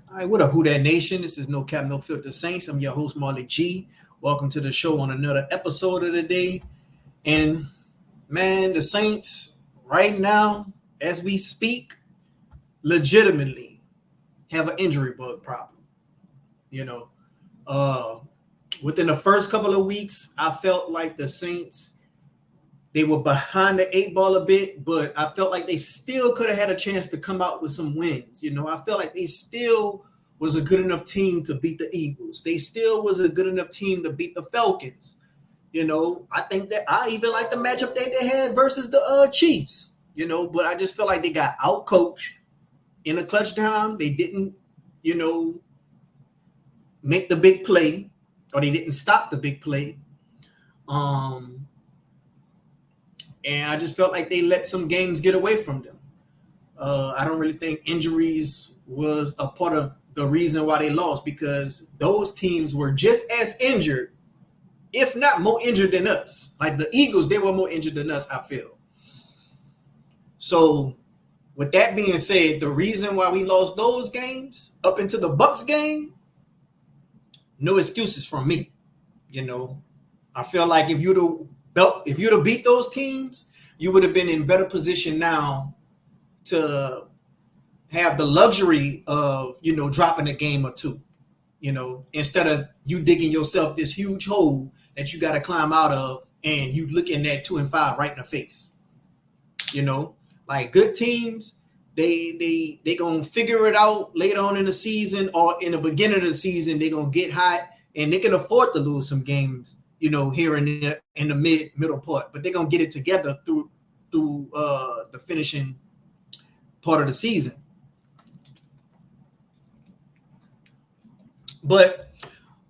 All right, what up, Who That Nation? This is No Cap, No Filter Saints. I'm your host, Marley G. Welcome to the show on another episode of the day. And man, the Saints right now, as we speak, legitimately have an injury bug problem. You know, uh, within the first couple of weeks, I felt like the Saints they were behind the eight ball a bit, but I felt like they still could have had a chance to come out with some wins. I felt like they still was a good enough team to beat the Eagles. They still was a good enough team to beat the Falcons. I think that I even like the matchup that they had versus the Chiefs. But I just feel like they got out coached in a clutch time. They didn't, make the big play, or they didn't stop the big play. And I just felt like they let some games get away from them. I don't really think injuries was a part of the reason why they lost, because those teams were just as injured, if not more injured than us. Like the Eagles, they were more injured than us, I feel. So with that being said, the reason why we lost those games up into the Bucks game, no excuses from me. I feel like if you'd have beat those teams, you would have been in better position now to have the luxury of, dropping a game or two, instead of you digging yourself this huge hole that you got to climb out of, and you looking at 2-5 right in the face. Like good teams, they going to figure it out later on in the season, or in the beginning of the season, they're going to get hot and they can afford to lose some games, here in the middle part, but they're gonna get it together through the finishing part of the season. But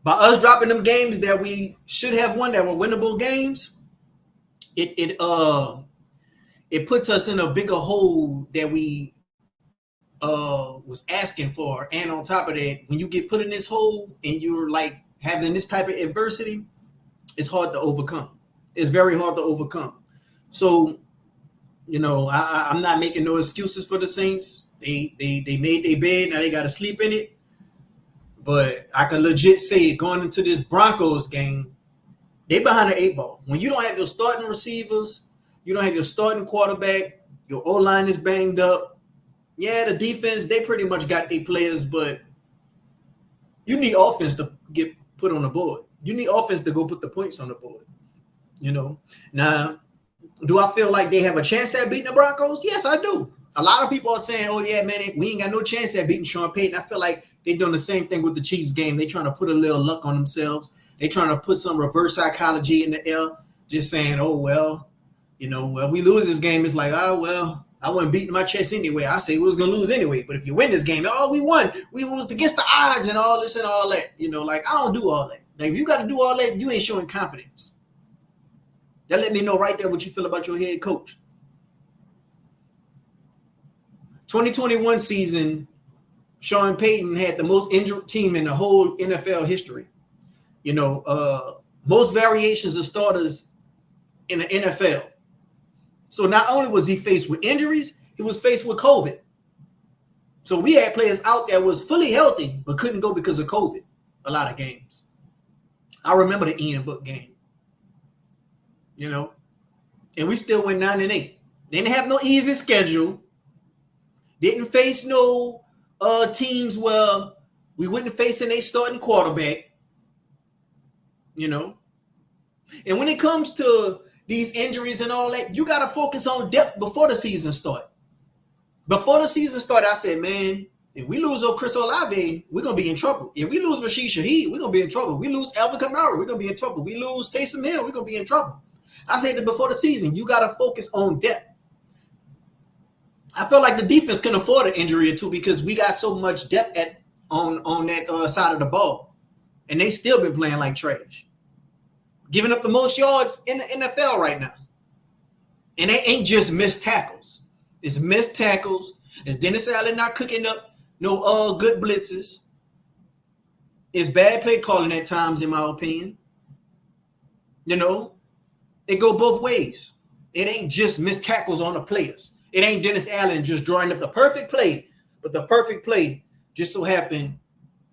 by us dropping them games that we should have won, that were winnable games, it puts us in a bigger hole that we was asking for. And on top of that, when you get put in this hole and you're like having this type of adversity, it's hard to overcome. It's very hard to overcome. So, I'm not making no excuses for the Saints. They made their bed. Now they got to sleep in it. But I can legit say, going into this Broncos game, they behind the eight ball. When you don't have your starting receivers, you don't have your starting quarterback, your O-line is banged up. Yeah, the defense, they pretty much got their players, but you need offense to get put on the board. You need offense to go put the points on the board. Now, do I feel like they have a chance at beating the Broncos? Yes, I do. A lot of people are saying, oh, yeah, man, we ain't got no chance at beating Sean Payton. I feel like they're doing the same thing with the Chiefs game. They're trying to put a little luck on themselves. They're trying to put some reverse psychology in the air, just saying, oh, well, we lose this game. It's like, oh, well, I wasn't beating my chest anyway. I say we was going to lose anyway. But if you win this game, oh, we won. We was against the odds and all this and all that. Like, I don't do all that. Like, if you got to do all that, you ain't showing confidence. That let me know right there what you feel about your head coach. 2021 season, Sean Payton had the most injured team in the whole NFL history. Most variations of starters in the NFL. So not only was he faced with injuries, he was faced with COVID. So we had players out that was fully healthy but couldn't go because of COVID. A lot of games. I remember the Ian Book game. And we still went 9-8. Didn't have no easy schedule. Didn't face no teams where we wouldn't face a starting quarterback. And when it comes to these injuries and all that, you got to focus on depth before the season start. Before the season started, I said, man, if we lose Chris Olave, we're going to be in trouble. If we lose Rashid Shaheed, we're going to be in trouble. We lose Alvin Kamara, we're going to be in trouble. We lose Taysom Hill, we're going to be in trouble. I said that before the season, you got to focus on depth. I feel like the defense can afford an injury or two because we got so much depth on that side of the ball. And they still been playing like trash. Giving up the most yards in the NFL right now. And they ain't just missed tackles. It's missed tackles. It's Dennis Allen not cooking up no good blitzes. It's bad play calling at times, in my opinion. It go both ways. It ain't just missed tackles on the players. It ain't Dennis Allen just drawing up the perfect play, but the perfect play just so happen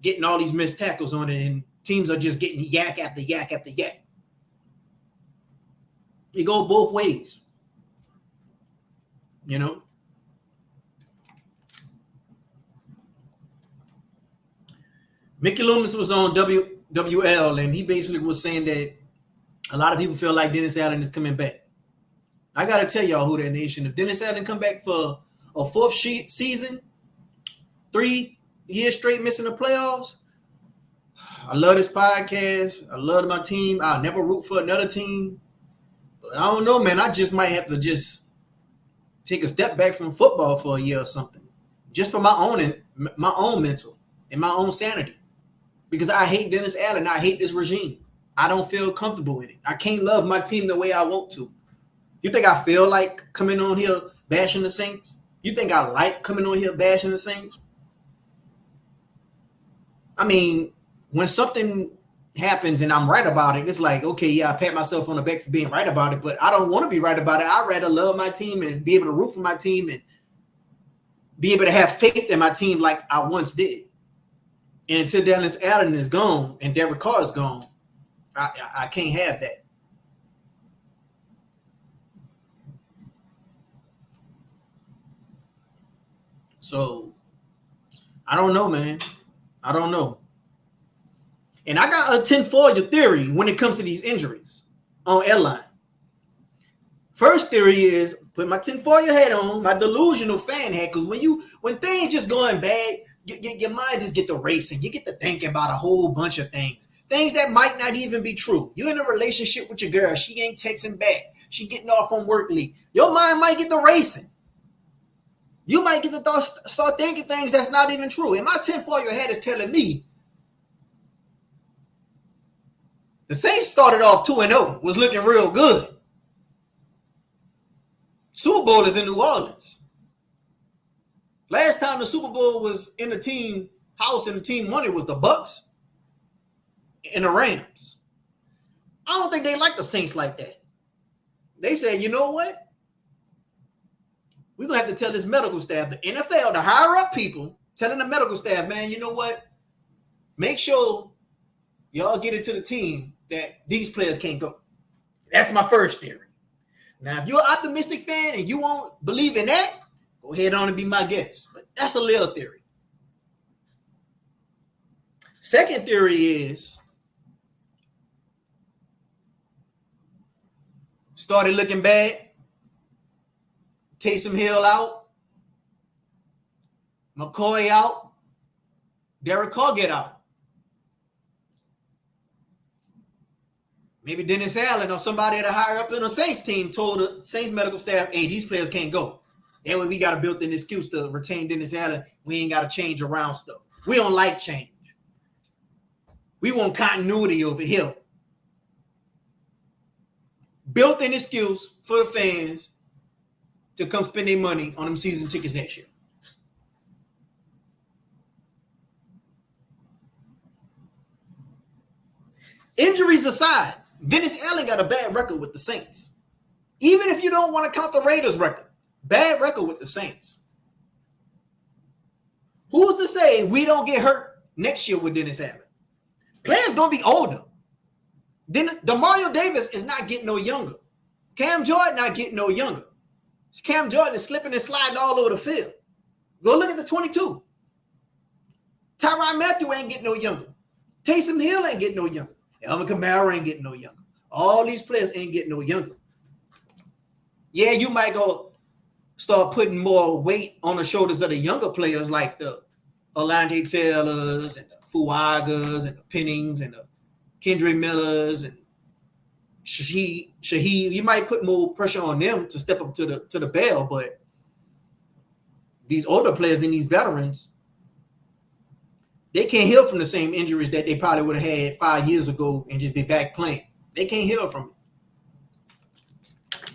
getting all these missed tackles on it, and teams are just getting yak after yak after yak. It go both ways, you know. Mickey Loomis was on WWL, and he basically was saying that a lot of people feel like Dennis Allen is coming back. I got to tell y'all, who that nation, if Dennis Allen come back for a fourth season, 3 years straight missing the playoffs, I love this podcast. I love my team. I'll never root for another team. But I don't know, man. I just might have to just take a step back from football for a year or something, just for my own mental and my own sanity. Because I hate Dennis Allen. I hate this regime. I don't feel comfortable in it. I can't love my team the way I want to. You think I feel like coming on here bashing the Saints? You think I like coming on here bashing the Saints? I mean, when something happens and I'm right about it, it's like, okay, yeah, I pat myself on the back for being right about it, but I don't want to be right about it. I'd rather love my team and be able to root for my team and be able to have faith in my team like I once did. And until Dennis Allen is gone and Derek Carr is gone, I can't have that. So I don't know, man. I don't know. And I got a tinfoil your when it comes to these injuries on airline. First theory is put my tinfoil hat on, my delusional fan hat, because when things just going bad, your mind just get to racing. You get to thinking about a whole bunch of things that might not even be true. You're in a relationship with your girl. She ain't texting back. She getting off on work leave. Your mind might get to racing. You might get to start thinking things that's not even true. And my tinfoil hat is telling me the Saints started off 2-0, was looking real good. Super Bowl is in New Orleans. Last time the Super Bowl was in the team house and the team won it was the Bucs and the Rams. I don't think they like the Saints like that. They said, you know what? We're going to have to tell this medical staff, the NFL, the higher up people, telling the medical staff, man, you know what? Make sure y'all get into the team that these players can't go. That's my first theory. Now, if you're an optimistic fan and you won't believe in that, go ahead on and be my guest. But that's a little theory. Second theory is started looking bad. Taysom Hill out. McCoy out. Derek Carr get out. Maybe Dennis Allen or somebody at a higher up in the Saints team told the Saints medical staff, hey, these players can't go. That way we got a built-in excuse to retain Dennis Allen. We ain't got to change around stuff. We don't like change. We want continuity over here. Built-in excuse for the fans to come spend their money on them season tickets next year. Injuries aside, Dennis Allen got a bad record with the Saints. Even if you don't want to count the Raiders record, bad record with the Saints. Who's to say we don't get hurt next year with Dennis Allen? Players going to be older. Then DeMario Davis is not getting no younger. Cam Jordan not getting no younger. Cam Jordan is slipping and sliding all over the field. Go look at the 22. Tyrann Mathieu ain't getting no younger. Taysom Hill ain't getting no younger. Alvin Kamara ain't getting no younger. All these players ain't getting no younger. Yeah, you might go start putting more weight on the shoulders of the younger players like the Alante Taylors and the Fuagas and the Pennings and the Kendrick Millers and Shaheed. You might put more pressure on them to step up to the bell, but these older players and these veterans, they can't heal from the same injuries that they probably would have had 5 years ago and just be back playing. They can't heal from it.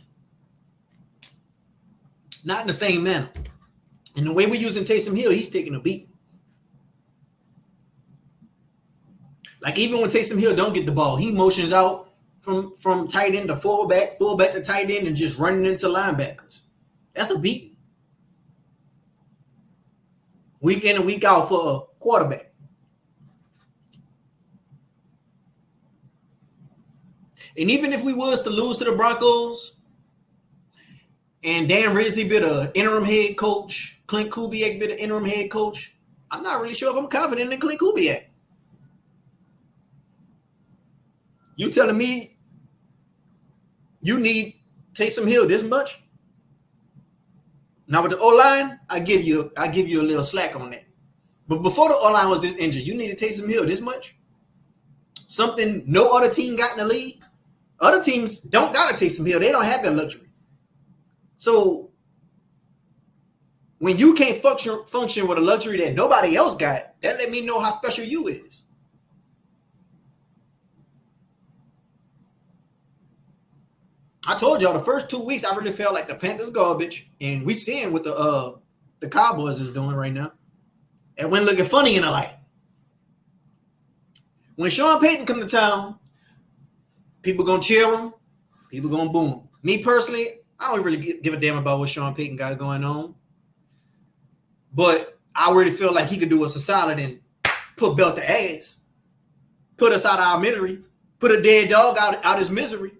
Not in the same manner. And the way we're using Taysom Hill, he's taking a beat. Like even when Taysom Hill don't get the ball, he motions out from tight end to fullback to tight end, and just running into linebackers. That's a beat. week in and week out for a quarterback. And even if we was to lose to the Broncos and Dan Rizzi be the interim head coach, Clint Kubiak be the interim head coach, I'm not really sure if I'm confident in Clint Kubiak. You telling me you need Taysom Hill this much? Now with the O-line, I give you a little slack on that. But before the O-line was this injured, you needed Taysom Hill this much? Something no other team got in the league? Other teams don't got to Taysom Hill. They don't have that luxury. So when you can't function with a luxury that nobody else got, that let me know how special you is. I told y'all the first 2 weeks I really felt like the Panthers garbage, and we seeing what the Cowboys is doing right now. And when looking funny in the light. When Sean Payton come to town, people gonna cheer him, people gonna boo him. Me personally, I don't really give a damn about what Sean Payton got going on. But I really feel like he could do us a solid and put belt to ass. Put us out of our misery. Put a dead dog out his misery.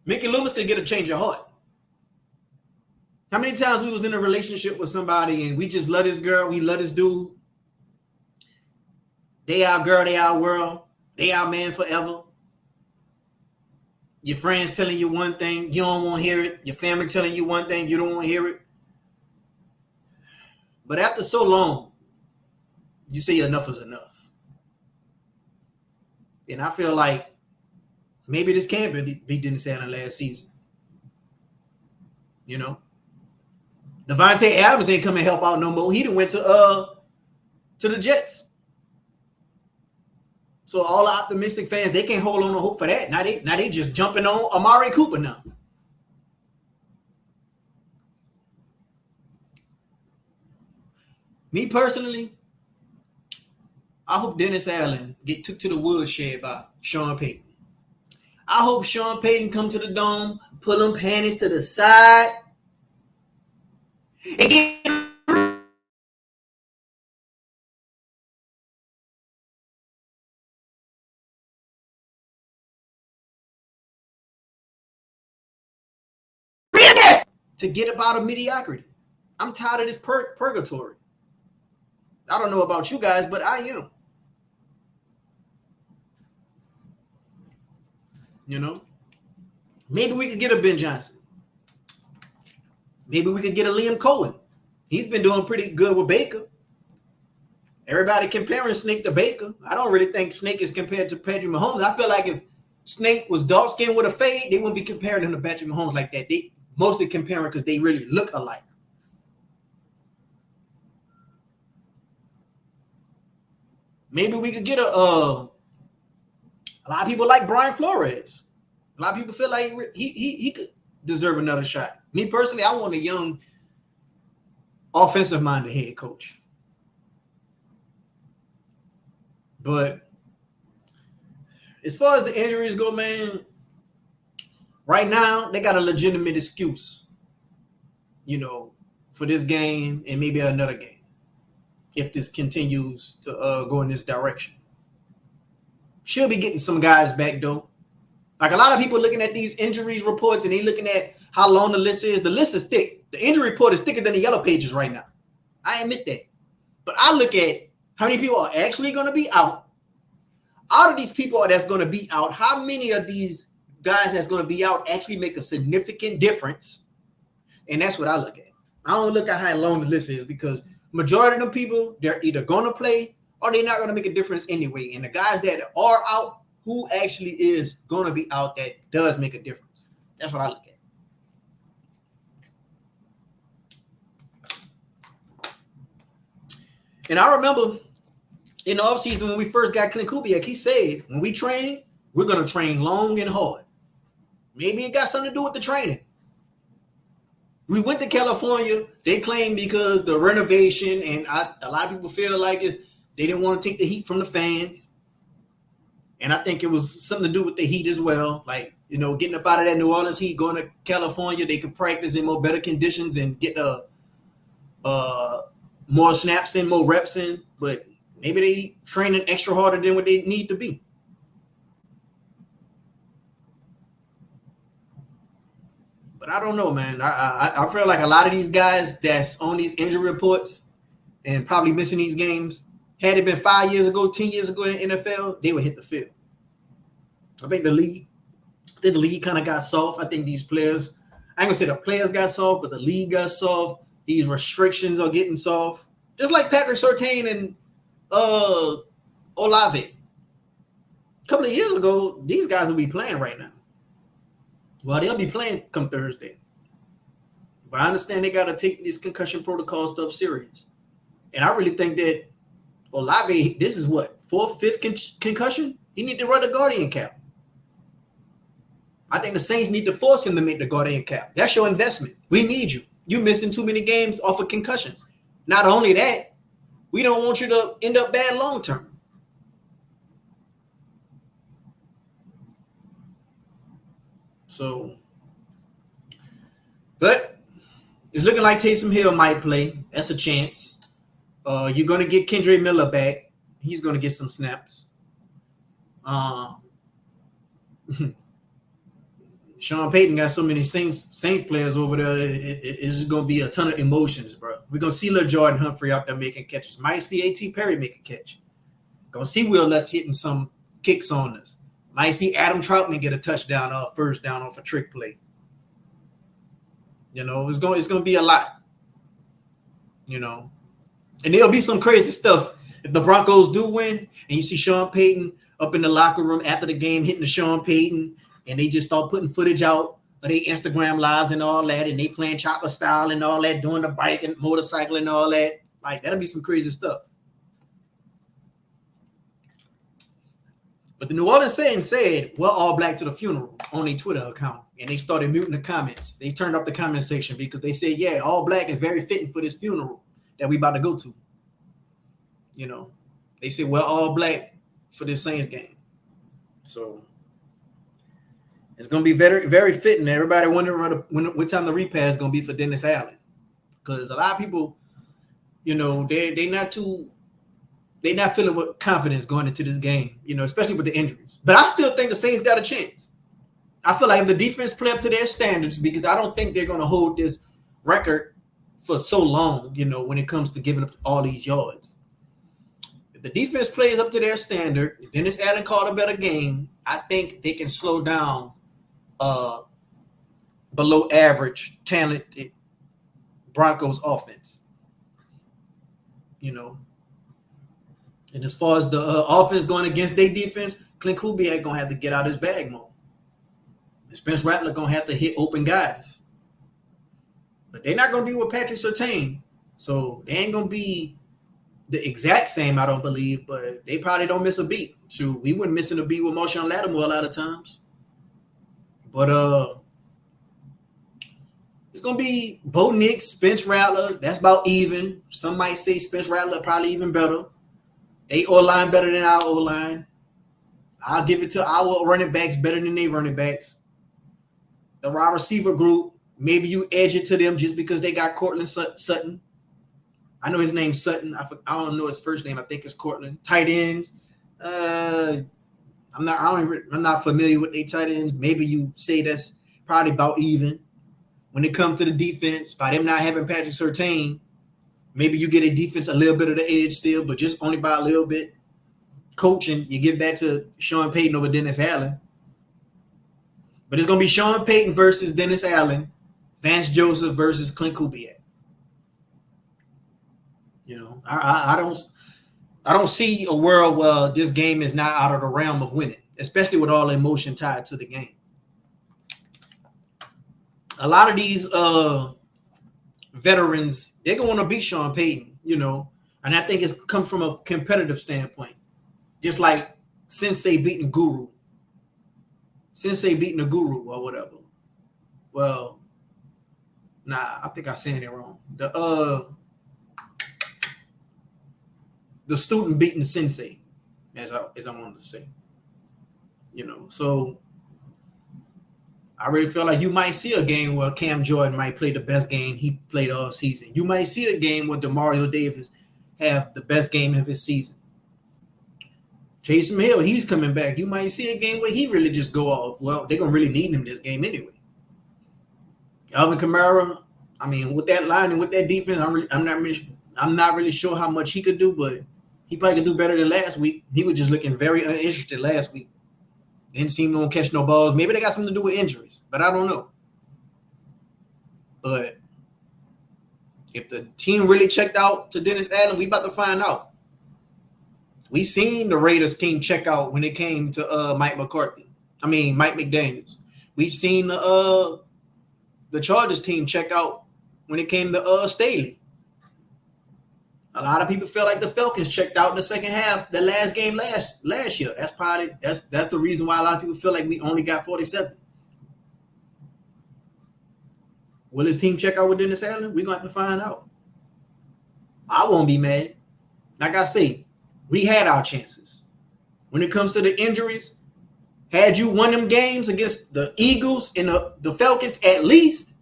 Mickey Loomis could get a change of heart. How many times we was in a relationship with somebody and we just love this girl, we love this dude. They our girl, they our world, they our man forever. Your friends telling you one thing, you don't want to hear it. Your family telling you one thing, you don't want to hear it. But after so long, you say enough is enough. And I feel like maybe this can be Dennis Allen last season. You know? Devontae Adams ain't come and help out no more. He done went to the Jets. So all the optimistic fans, they can't hold on to hope for that. Now they just jumping on Amari Cooper now. Me personally, I hope Dennis Allen get took to the woodshed by Sean Payton. I hope Sean Payton come to the dome, pull them panties to the side, and get to get up out of mediocrity. I'm tired of this purgatory. I don't know about you guys, but I am. You know? Maybe we could get a Ben Johnson. Maybe we could get a Liam Cohen. He's been doing pretty good with Baker. Everybody comparing Snake to Baker. I don't really think Snake is compared to Patrick Mahomes. I feel like if Snake was dark-skinned with a fade, they wouldn't be comparing him to Patrick Mahomes like that. They mostly comparing because they really look alike. Maybe we could get a lot of people like Brian Flores. A lot of people feel like he could deserve another shot. Me personally, I want a young offensive-minded head coach. But as far as the injuries go, man, right now they got a legitimate excuse, you know, for this game and maybe another game if this continues to go in this direction. She'll be getting some guys back, though. Like a lot of people looking at these injuries reports and they looking at how long the list is. The list is thick. The injury report is thicker than the yellow pages right now. I admit that. But I look at how many people are actually going to be out. Out of these people that's going to be out, how many of these guys that's going to be out actually make a significant difference? And that's what I look at. I don't look at how long the list is because majority of them people, they're either going to play or they're not going to make a difference anyway. And the guys that are out, who actually is going to be out that does make a difference. That's what I look at. And I remember in the offseason when we first got Clint Kubiak, he said, when we train, we're going to train long and hard. Maybe it got something to do with the training. We went to California. They claim because the renovation, and a lot of people feel like they didn't want to take the heat from the fans. And I think it was something to do with the heat as well. Like Getting up out of that New Orleans heat, going to California, they could practice in more better conditions and get more snaps in, more reps in. But maybe they training extra harder than what they need to be. But I don't know, man. I feel like a lot of these guys that's on these injury reports and probably missing these games, had it been 5 years ago, 10 years ago in the NFL, they would hit the field. I think the league kind of got soft. I think these players, I ain't gonna say the players got soft, but the league got soft. These restrictions are getting soft. Just like Patrick Surtain and Olave. A couple of years ago, these guys will be playing right now. Well, they'll be playing come Thursday. But I understand they got to take this concussion protocol stuff serious. And I really think that Olave, this is what, fourth, fifth concussion? He need to run the Guardian cap. I think the Saints need to force him to make the Guardian cap. That's your investment. We need you. You missing too many games off of concussions. Not only that, we don't want you to end up bad long term. So, but it's looking like Taysom Hill might play. That's a chance. You're going to get Kendre Miller back. He's going to get some snaps. Sean Payton got so many Saints players over there. It's going to be a ton of emotions, bro. We're going to see Lil Jordan Humphrey out there making catches. Might see A.T. Perry make a catch. Going to see Will Lutz hitting some kicks on us. Might see Adam Troutman get a touchdown or first down off a trick play. It's going to be a lot. And there'll be some crazy stuff if the Broncos do win and you see Sean Payton up in the locker room after the game hitting the Sean Payton and they just start putting footage out of their Instagram lives and all that, and they playing chopper style and all that, doing the bike and motorcycle and all that. Like, that'll be some crazy stuff. But the New Orleans Saints said, "We're all black to the funeral" on their Twitter account. And they started muting the comments. They turned off the comment section because they said, yeah, all black is very fitting for this funeral that we about to go to. They said, we're all black for this Saints game. So it's going to be very, very fitting. Everybody wondering what time the repass is going to be for Dennis Allen. Because a lot of people, they're not feeling with confidence going into this game, especially with the injuries. But I still think the Saints got a chance. I feel like if the defense play up to their standards, because I don't think they're going to hold this record for so long, when it comes to giving up all these yards. If the defense plays up to their standard, if Dennis Allen called a better game, I think they can slow down below average, talented Broncos offense. And as far as the offense going against their defense, Clint Kubiak going to have to get out his bag more. And Spence Rattler going to have to hit open guys. But they're not going to be with Patrick Surtain. So they ain't going to be the exact same, I don't believe, but they probably don't miss a beat. So we wouldn't missing a beat with Marshawn Lattimore a lot of times. But it's going to be Bo Nix, Spence Rattler. That's about even. Some might say Spence Rattler probably even better. They O-line better than our O-line. I'll give it to our running backs better than they running backs. The wide receiver group, maybe you edge it to them just because they got Cortland Sutton. I know his name's Sutton. I don't know his first name. I think it's Cortland. Tight ends. I'm not familiar with their tight ends. Maybe you say that's probably about even. When it comes to the defense, by them not having Patrick Surtain, maybe you get a defense a little bit of the edge still, but just only by a little bit. Coaching, you give that to Sean Payton over Dennis Allen. But it's going to be Sean Payton versus Dennis Allen, Vance Joseph versus Clint Kubiak. I don't see a world where this game is not out of the realm of winning, especially with all the emotion tied to the game. A lot of these veterans, they're going to want to beat Sean Payton, and I think it's come from a competitive standpoint. Just like Sensei beating Guru. Sensei beating the Guru or whatever. Well, I think I'm saying it wrong. The student beating the Sensei, as I wanted to say. So I really feel like you might see a game where Cam Jordan might play the best game he played all season. You might see a game where DeMario Davis have the best game of his season. Taysom Hill, he's coming back. You might see a game where he really just go off. Well, they're gonna really need him this game anyway. Alvin Kamara, I mean, with that line and with that defense, I'm not really sure how much he could do, but he probably could do better than last week. He was just looking very uninterested last week. Didn't seem to catch no balls. Maybe they got something to do with injuries, but I don't know. But if the team really checked out to Dennis Allen, we about to find out. We seen the Raiders team check out when it came to Mike McDaniels. We seen the Chargers team check out when it came to Staley. A lot of people feel like the Falcons checked out in the second half, the last game last year. That's the reason why a lot of people feel like we only got 47. Will his team check out with Dennis Allen? We're going to have to find out. I won't be mad. Like I say, we had our chances. When it comes to the injuries, had you won them games against the Eagles and the Falcons at least,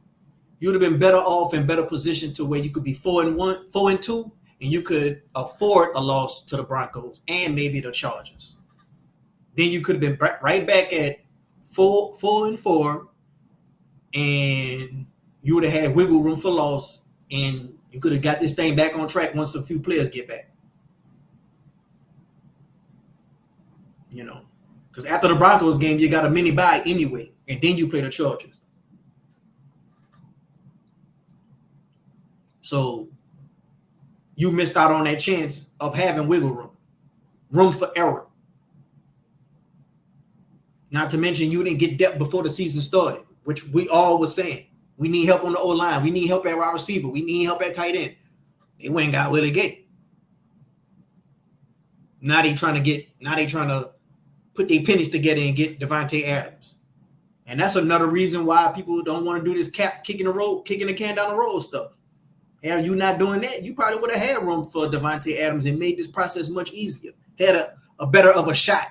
you would have been better off in better position to where you could be 4-1, 4-2, and you could afford a loss to the Broncos and maybe the Chargers. Then you could have been right back at 4-4, and you would have had wiggle room for loss, and you could have got this thing back on track once a few players get back. You know, because after the Broncos game, you got a mini bye anyway, and then you play the Chargers. So you missed out on that chance of having wiggle room for error. Not to mention you didn't get depth before the season started, which we all were saying. We need help on the O-line. We need help at wide receiver. We need help at tight end. They went and got Willie Gay. Now they trying to put their pennies together and get Devontae Adams. And that's another reason why people don't want to do this kicking the can down the road stuff. And you not doing that, you probably would have had room for Devontae Adams and made this process much easier. Had a better of a shot.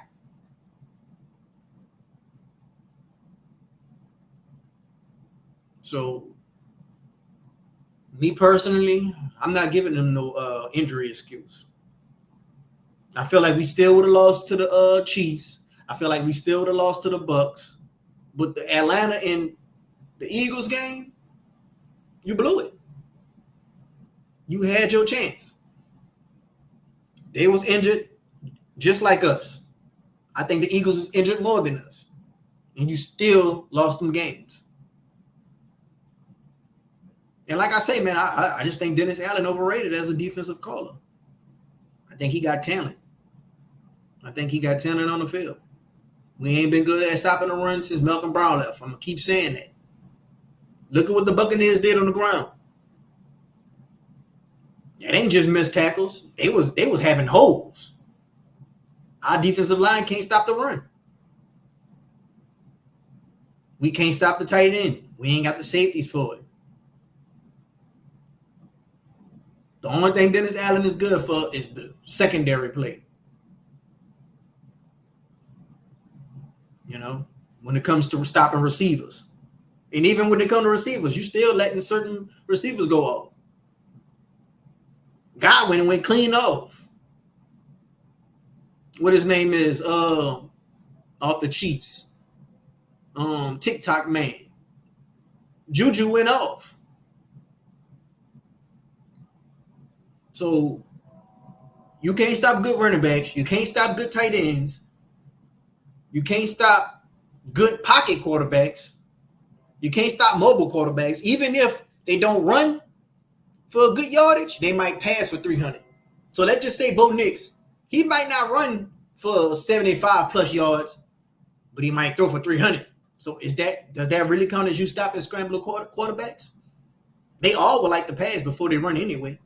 So, me personally, I'm not giving them no injury excuse. I feel like we still would have lost to the Chiefs. I feel like we still would have lost to the Bucks. But the Atlanta and the Eagles game, you blew it. You had your chance. They was injured just like us. I think the Eagles was injured more than us. And you still lost them games. And like I say, man, I just think Dennis Allen overrated as a defensive caller. I think he got talent. I think he got talent on the field. We ain't been good at stopping the run since Malcolm Brown left. I'm going to keep saying that. Look at what the Buccaneers did on the ground. It ain't just missed tackles. They was having holes. Our defensive line can't stop the run. We can't stop the tight end. We ain't got the safeties for it. The only thing Dennis Allen is good for is the secondary play. You know, when it comes to stopping receivers. And even when it comes to receivers, you still letting certain receivers go off. Godwin went clean off. What his name is, off the Chiefs. TikTok man. Juju went off. So you can't stop good running backs. You can't stop good tight ends. You can't stop good pocket quarterbacks. You can't stop mobile quarterbacks. Even if they don't run for a good yardage, they might pass for 300. So let's just say Bo Nix, he might not run for 75 plus yards, but he might throw for 300. So does that really count as you stopping scrambling quarterbacks? They all would like to pass before they run anyway.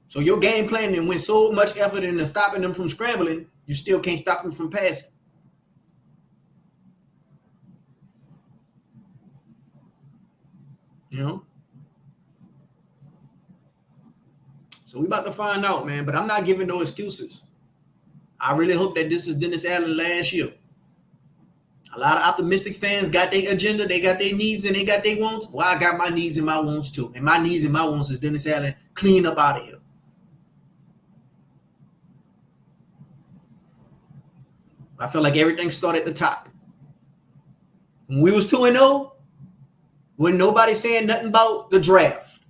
So your game plan and went so much effort into stopping them from scrambling, you still can't stop them from passing. You know? So we about to find out, man. But I'm not giving no excuses. I really hope that this is Dennis Allen last year. A lot of optimistic fans got their agenda, they got their needs, and they got their wants. Well, I got my needs and my wants too. And my needs and my wants is Dennis Allen clean up out of here. I feel like everything started at the top. When we was 2-0, when nobody saying nothing about the draft.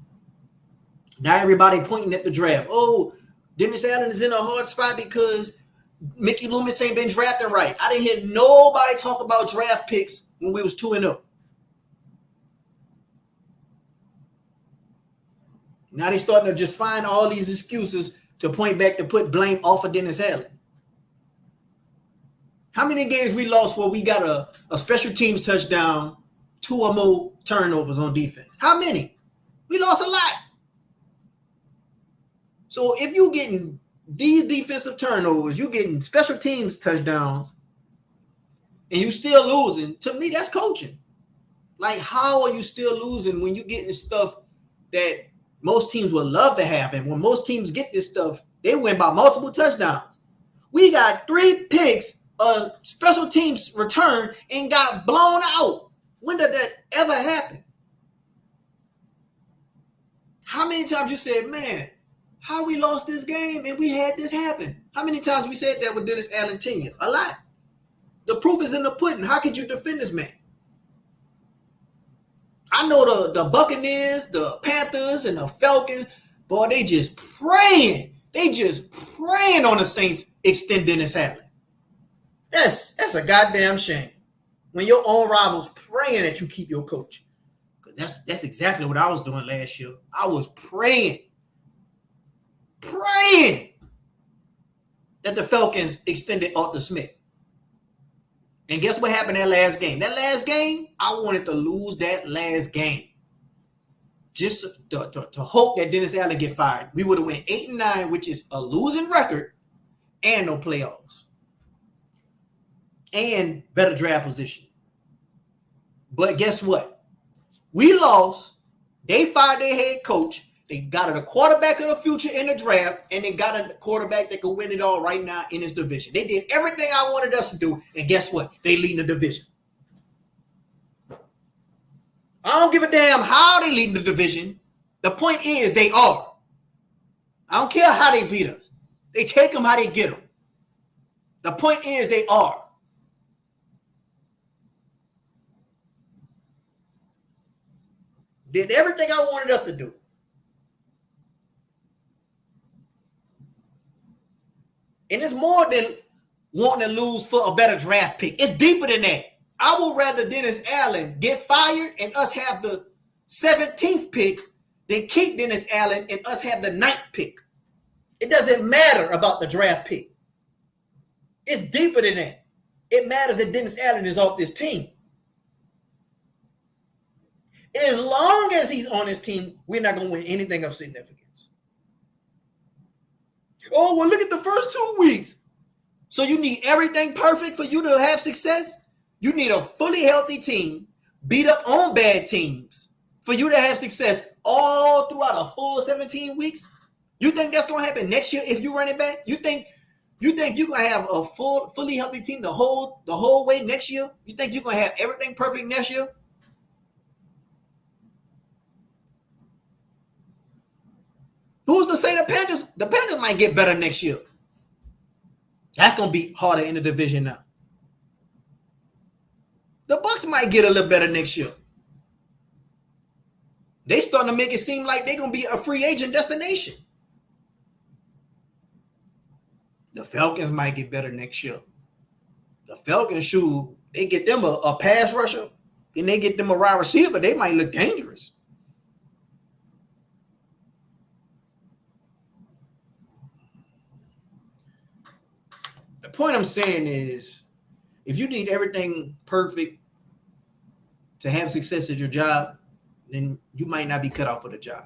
Now everybody pointing at the draft. Oh, Dennis Allen is in a hard spot because Mickey Loomis ain't been drafting right. I didn't hear nobody talk about draft picks when we was 2-0. Now they starting to just find all these excuses to point back to put blame off of Dennis Allen. How many games we lost where we got a special teams touchdown, 2 or more turnovers on defense? How many? We lost a lot. So if you getting these defensive turnovers, you getting special teams touchdowns, and you still losing, to me, that's coaching. Like, how are you still losing when you getting stuff that most teams would love to have? And when most teams get this stuff, they win by multiple touchdowns. We got 3 picks, a special teams return, and got blown out. When did that ever happen? How many times you said, man, how we lost this game and we had this happen? How many times we said that with Dennis Allen tenure? A lot. The proof is in the pudding. How could you defend this man? I know the Buccaneers, the Panthers, and the Falcons, boy, they just praying. They just praying on the Saints extend Dennis Allen. That's a goddamn shame. When your own rivals praying that you keep your coach. That's exactly what I was doing last year. I was praying that the Falcons extended Arthur Smith. And guess what happened that last game? That last game, I wanted to lose that last game. Just to hope that Dennis Allen get fired. We would have went 8-9, which is a losing record, and no playoffs. And better draft position. But guess what? We lost. They fired their head coach. They got a quarterback of the future in the draft, and they got a quarterback that can win it all right now in this division. They did everything I wanted us to do, and guess what? They lead the division. I don't give a damn how they lead the division. The point is they are. I don't care how they beat us. They take them how they get them. The point is they are. Did everything I wanted us to do. And it's more than wanting to lose for a better draft pick. It's deeper than that. I would rather Dennis Allen get fired and us have the 17th pick than keep Dennis Allen and us have the 9th pick. It doesn't matter about the draft pick. It's deeper than that. It matters that Dennis Allen is off this team. As long as he's on this team, we're not going to win anything of significance. Oh, well, look at the first 2 weeks. So you need everything perfect for you to have success? You need a fully healthy team, beat up on bad teams for you to have success all throughout a full 17 weeks? You think that's going to happen next year if you run it back? You think you're going to have a fully healthy team the whole way next year? You think you're going to have everything perfect next year? Who's to say the Panthers? The Panthers might get better next year. That's going to be harder in the division now. The Bucks might get a little better next year. They starting to make it seem like they're going to be a free agent destination. The Falcons might get better next year. The Falcons, they get them a pass rusher, and they get them a wide receiver, they might look dangerous. The point I'm saying is, if you need everything perfect to have success at your job, then you might not be cut out for the job.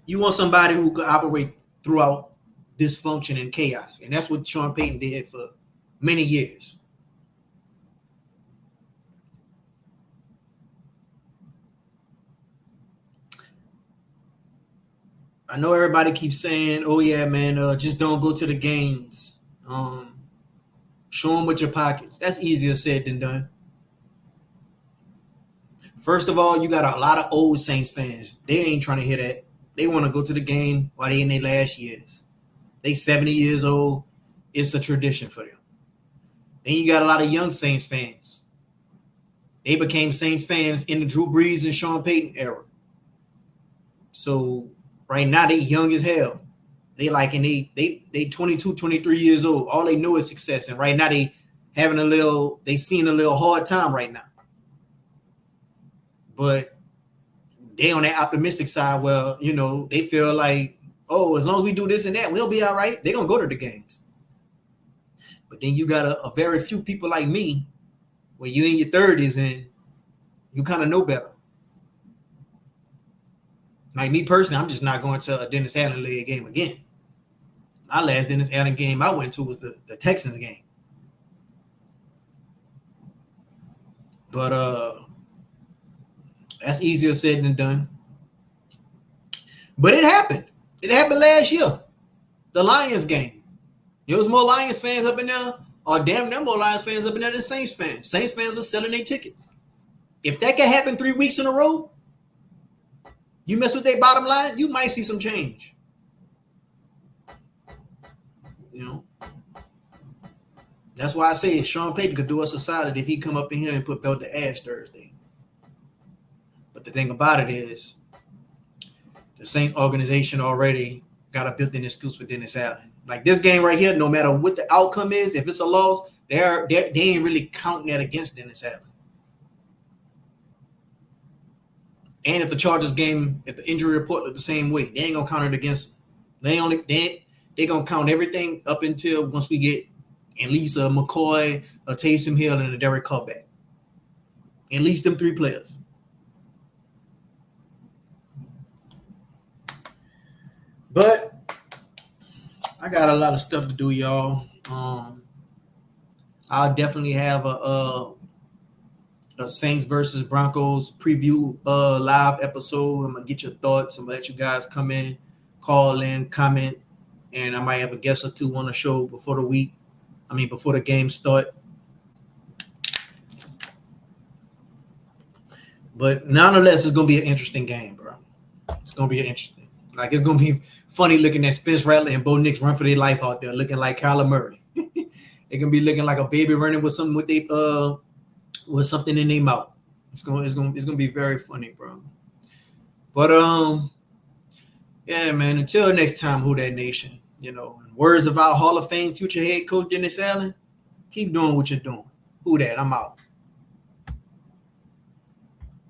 You want somebody who could operate throughout dysfunction and chaos. And that's what Sean Payton did for many years. I know everybody keeps saying, "Oh yeah, man, just don't go to the games. Show them with your pockets." That's easier said than done. First of all, you got a lot of old Saints fans. They ain't trying to hear that. They want to go to the game while they in their last years. They 70 years old. It's a tradition for them. Then you got a lot of young Saints fans. They became Saints fans in the Drew Brees and Sean Payton era. So right now they young as hell. They like and they 22, 23 years old. All they know is success. And right now they seeing a little hard time right now. But they on that optimistic side, well, they feel like, oh, as long as we do this and that, we'll be all right. They're gonna go to the games. But then you got a very few people like me, where you in your 30s and you kind of know better. Like me personally, I'm just not going to a Dennis Allen leg game again. My last Dennis Allen game I went to was the Texans game. But that's easier said than done. But it happened. It happened last year. The Lions game. There was more Lions fans up in there, or damn near more Lions fans up in there than Saints fans. Saints fans were selling their tickets. If that can happen 3 weeks in a row, you mess with their bottom line, you might see some change. That's why I say Sean Payton could do us a solid if he come up in here and put belt to ass Thursday. But the thing about it is, the Saints organization already got a built-in excuse for Dennis Allen. Like this game right here, no matter what the outcome is, if it's a loss, they ain't really counting that against Dennis Allen. And if the Chargers game, if the injury report look the same way, they ain't gonna count it against them. They gonna count everything up until once we get at least a McCoy, a Taysom Hill, and a Derek Carr back. At least them 3 players. But I got a lot of stuff to do, y'all. I'll definitely have a Saints versus Broncos preview live episode. I'm gonna get your thoughts. I'm gonna let you guys come in, call in, comment, and I might have a guest or two on the show before the game start. But nonetheless, it's gonna be an interesting game, bro. It's gonna be interesting. Like it's gonna be funny looking at Spence Rattler and Bo Nix run for their life out there, looking like Kyler Murray. They're gonna be looking like a baby running with something with something in their mouth. It's gonna be very funny, bro. But yeah, man. Until next time, Who Dat Nation. Words of our Hall of Fame future head coach Dennis Allen. Keep doing what you're doing. Who Dat? I'm out.